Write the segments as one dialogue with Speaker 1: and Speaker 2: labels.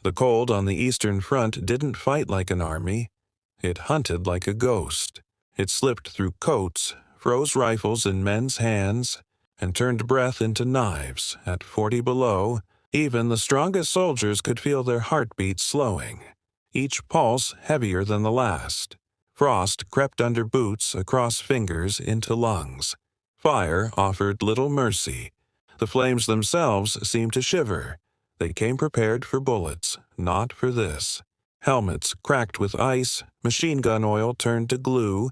Speaker 1: The cold on the Eastern Front didn't fight like an army. It hunted like a ghost. It slipped through coats, froze rifles in men's hands, and turned breath into knives. At 40 below, even the strongest soldiers could feel their heartbeats slowing, each pulse heavier than the last. Frost crept under boots, across fingers, into lungs. Fire offered little mercy. The flames themselves seemed to shiver. They came prepared for bullets, not for this. Helmets cracked with ice, machine gun oil turned to glue,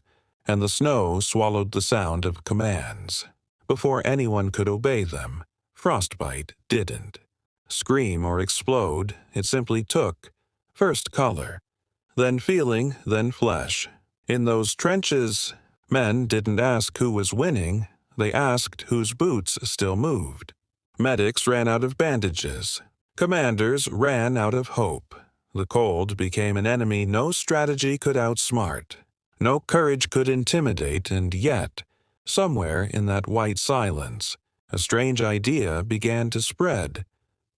Speaker 1: and the snow swallowed the sound of commands. Before anyone could obey them, Frostbite didn't. Scream or explode, it simply took. First color, then feeling, then flesh. In those trenches, men didn't ask who was winning, they asked whose boots still moved. Medics ran out of bandages. Commanders ran out of hope. The cold became an enemy no strategy could outsmart. No courage could intimidate, and yet, somewhere in that white silence, a strange idea began to spread.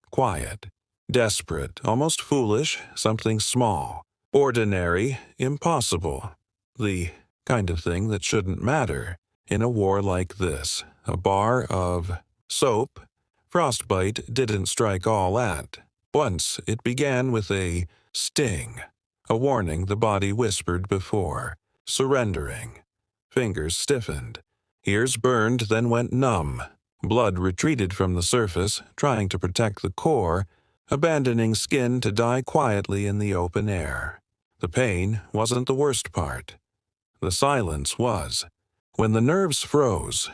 Speaker 1: Quiet, desperate, almost foolish, something small, ordinary, impossible. The kind of thing that shouldn't matter in a war like this. A bar of soap. Frostbite didn't strike all at once. It began with a sting, a warning the body whispered before. Surrendering. Fingers stiffened. Ears burned, then went numb. Blood retreated from the surface, trying to protect the core, abandoning skin to die quietly in the open air. The pain wasn't the worst part. The silence was. When the nerves froze,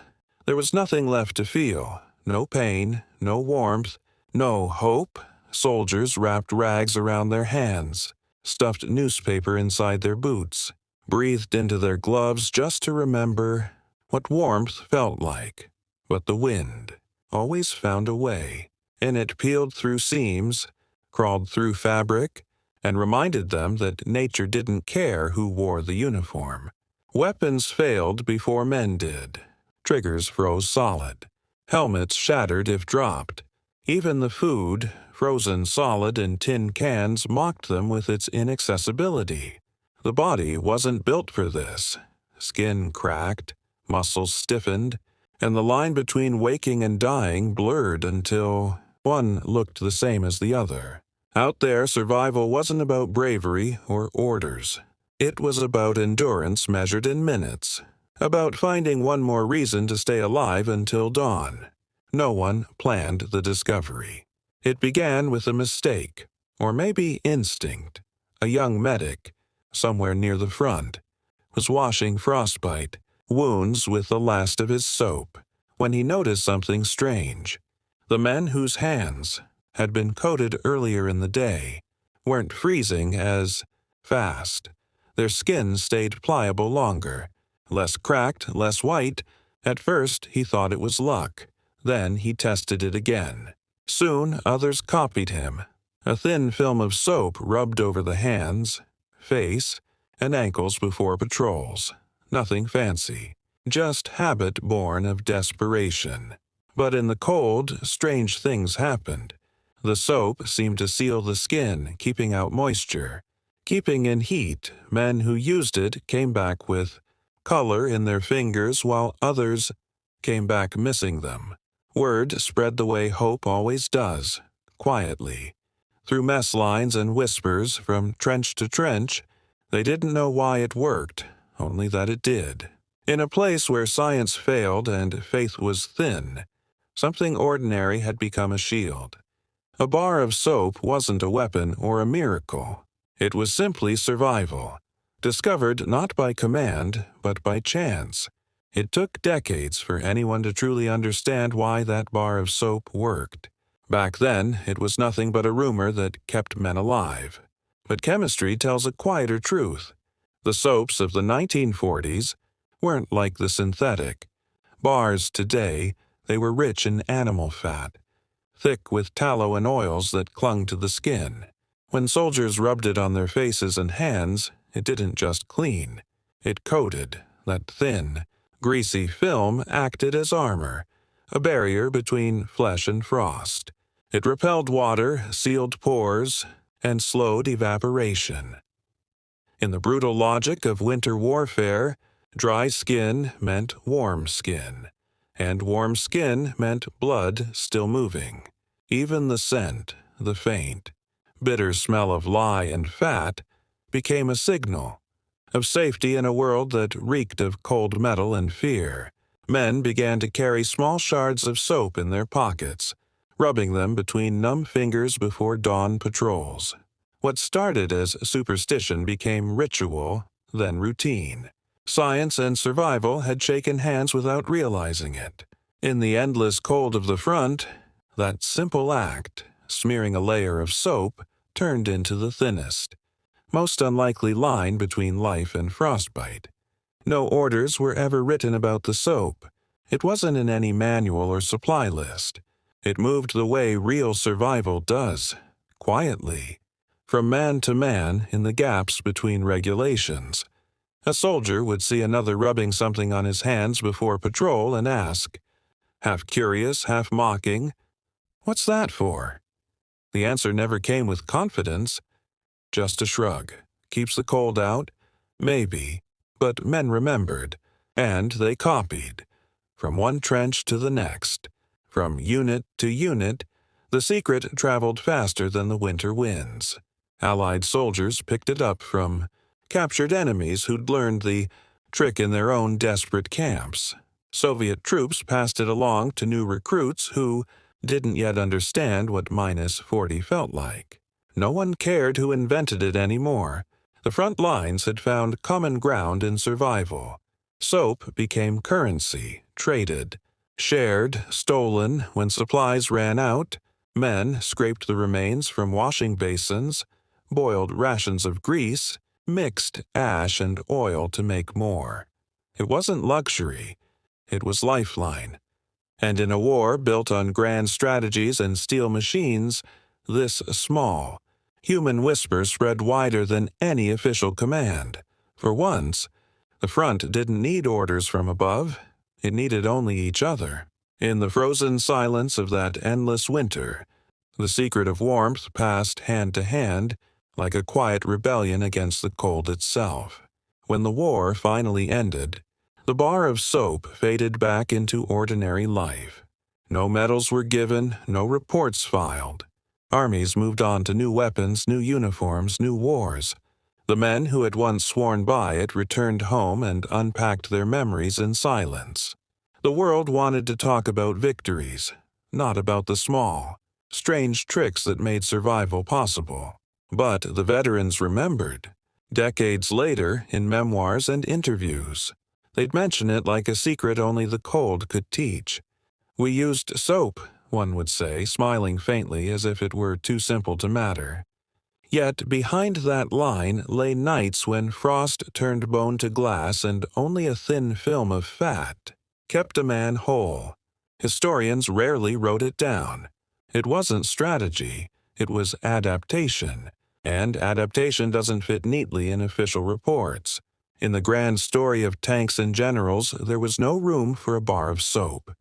Speaker 1: there was nothing left to feel. No pain, no warmth, no hope. Soldiers wrapped rags around their hands, stuffed newspaper inside their boots, breathed into their gloves just to remember what warmth felt like. But the wind always found a way, and it peeled through seams, crawled through fabric, and reminded them that nature didn't care who wore the uniform. Weapons failed before men did. Triggers froze solid. Helmets shattered if dropped. Even the food, frozen solid in tin cans, mocked them with its inaccessibility. The body wasn't built for this. Skin cracked, muscles stiffened, and the line between waking and dying blurred until one looked the same as the other. Out there, survival wasn't about bravery or orders. It was about endurance measured in minutes, about finding one more reason to stay alive until dawn. No one planned the discovery. It began with a mistake, or maybe instinct. A young medic, somewhere near the front, was washing Frostbite wounds with the last of his soap when he noticed something strange. The men whose hands had been coated earlier in the day weren't freezing as fast. Their skin stayed pliable longer, less cracked, less white. At first he thought it was luck. Then he tested it again. Soon others copied him. A thin film of soap rubbed over the hands, face, and ankles before patrols. Nothing fancy. Just habit born of desperation. But in the cold, strange things happened. The soap seemed to seal the skin, keeping out moisture. Keeping in heat, men who used it came back with color in their fingers, while others came back missing them. Word spread the way hope always does, quietly. Through mess lines and whispers, from trench to trench. They didn't know why it worked, only that it did. In a place where science failed and faith was thin, something ordinary had become a shield. A bar of soap wasn't a weapon or a miracle. It was simply survival, discovered not by command, but by chance. It took decades for anyone to truly understand why that bar of soap worked. Back then, it was nothing but a rumor that kept men alive. But chemistry tells a quieter truth. The soaps of the 1940s weren't like the synthetic. Bars today, they were rich in animal fat, thick with tallow and oils that clung to the skin. When soldiers rubbed it on their faces and hands, it didn't just clean. It coated. That thin, greasy film acted as armor, a barrier between flesh and frost. It repelled water, sealed pores, and slowed evaporation. In the brutal logic of winter warfare, dry skin meant warm skin, and warm skin meant blood still moving. Even the scent, the faint, bitter smell of lye and fat, became a signal of safety in a world that reeked of cold metal and fear. Men began to carry small shards of soap in their pockets, rubbing them between numb fingers before dawn patrols. What started as superstition became ritual, then routine. Science and survival had shaken hands without realizing it. In the endless cold of the front, that simple act, smearing a layer of soap, turned into the thinnest, most unlikely line between life and frostbite. No orders were ever written about the soap. It wasn't in any manual or supply list. It moved the way real survival does, quietly, from man to man in the gaps between regulations. A soldier would see another rubbing something on his hands before patrol and ask, half curious, half mocking, "What's that for?" The answer never came with confidence, just a shrug. Keeps the cold out? Maybe. But men remembered, and they copied. From one trench to the next, from unit to unit, the secret traveled faster than the winter winds. Allied soldiers picked it up from captured enemies who'd learned the trick in their own desperate camps. Soviet troops passed it along to new recruits who didn't yet understand what -40 felt like. No one cared who invented it anymore. The front lines had found common ground in survival. Soap became currency, traded, shared, stolen when supplies ran out. Men scraped the remains from washing basins, boiled rations of grease, mixed ash and oil to make more. It wasn't luxury. It was lifeline. And in a war built on grand strategies and steel machines, this small, human whisper spread wider than any official command. For once, the front didn't need orders from above. It needed only each other. In the frozen silence of that endless winter, the secret of warmth passed hand to hand like a quiet rebellion against the cold itself. When the war finally ended, the bar of soap faded back into ordinary life. No medals were given, no reports filed. Armies moved on to new weapons, new uniforms, new wars. The men who had once sworn by it returned home and unpacked their memories in silence. The world wanted to talk about victories, not about the small, strange tricks that made survival possible. But the veterans remembered. Decades later, in memoirs and interviews, they'd mention it like a secret only the cold could teach. "We used soap," one would say, smiling faintly as if it were too simple to matter. Yet behind that line lay nights when frost turned bone to glass and only a thin film of fat kept a man whole. Historians rarely wrote it down. It wasn't strategy, it was adaptation. And adaptation doesn't fit neatly in official reports. In the grand story of tanks and generals, there was no room for a bar of soap.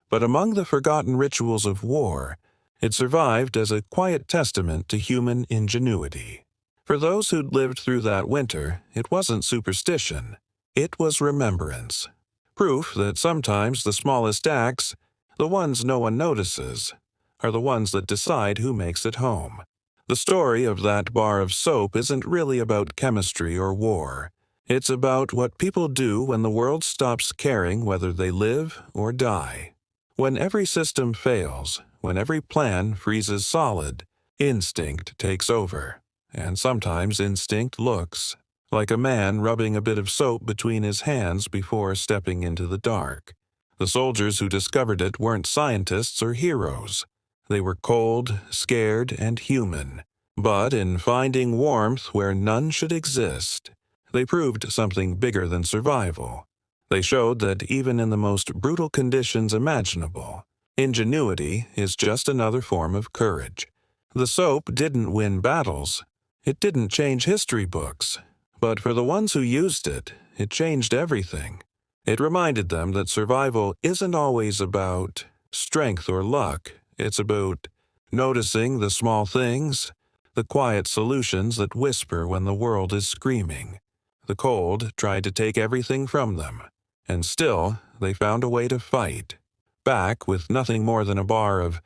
Speaker 1: But among the forgotten rituals of war, it survived as a quiet testament to human ingenuity. For those who'd lived through that winter, it wasn't superstition. It was remembrance. Proof that sometimes the smallest acts, the ones no one notices, are the ones that decide who makes it home. The story of that bar of soap isn't really about chemistry or war. It's about what people do when the world stops caring whether they live or die. When every system fails, when every plan freezes solid, instinct takes over. And sometimes instinct looks like a man rubbing a bit of soap between his hands before stepping into the dark. The soldiers who discovered it weren't scientists or heroes. They were cold, scared, and human. But in finding warmth where none should exist, they proved something bigger than survival. They showed that even in the most brutal conditions imaginable, ingenuity is just another form of courage. The soap didn't win battles. It didn't change history books. But for the ones who used it, it changed everything. It reminded them that survival isn't always about strength or luck. It's about noticing the small things, the quiet solutions that whisper when the world is screaming. The cold tried to take everything from them, and still they found a way to fight. Back with nothing more than a bar of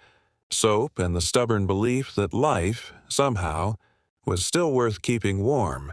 Speaker 1: soap and the stubborn belief that life, somehow, was still worth keeping warm,